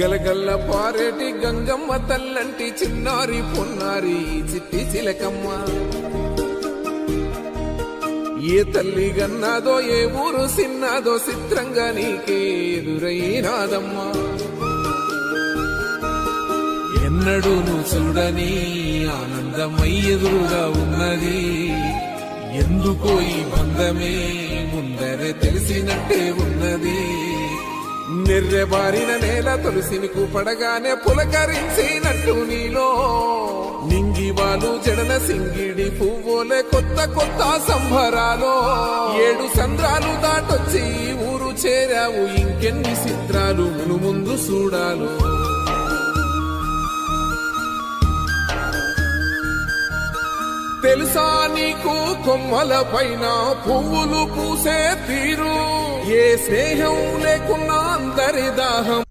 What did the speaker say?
గలగల్ల పారేటి గంగమ్మ తల్లంటి చిన్నారి పొన్నారి చిట్టి చిలకమ్మ. ఏ తల్లి గన్నాదో ఏ ఊరు సిన్నాదో చిత్రంగా నీకే ఎదురైనాదమ్మా. ఎన్నడూ నువ్వు చూడని ఆనందమై ఎదురుగా ఉన్నది. ఎందుకో ఈ బంధమే ముందరే తెలిసినట్టే ఉన్నది. నెర్రెబారిన నేల తులసిని కూపడగానే పులకరించినట్టు నీలో నింగివాలు జడన సింగిడి పువ్వులే కొత్త కొత్త సంబరాలో. 7 సంద్రాలు దాటొచ్చి ఊరు చేరావు, ఇంకెన్ని చిత్రాలు మును ముందు చూడాలు. తెలుసా నీకు కొమ్మల పైన పువ్వులు పూసే తీరు, ఏ స్నేహం లేకున్నా అందరి దాహం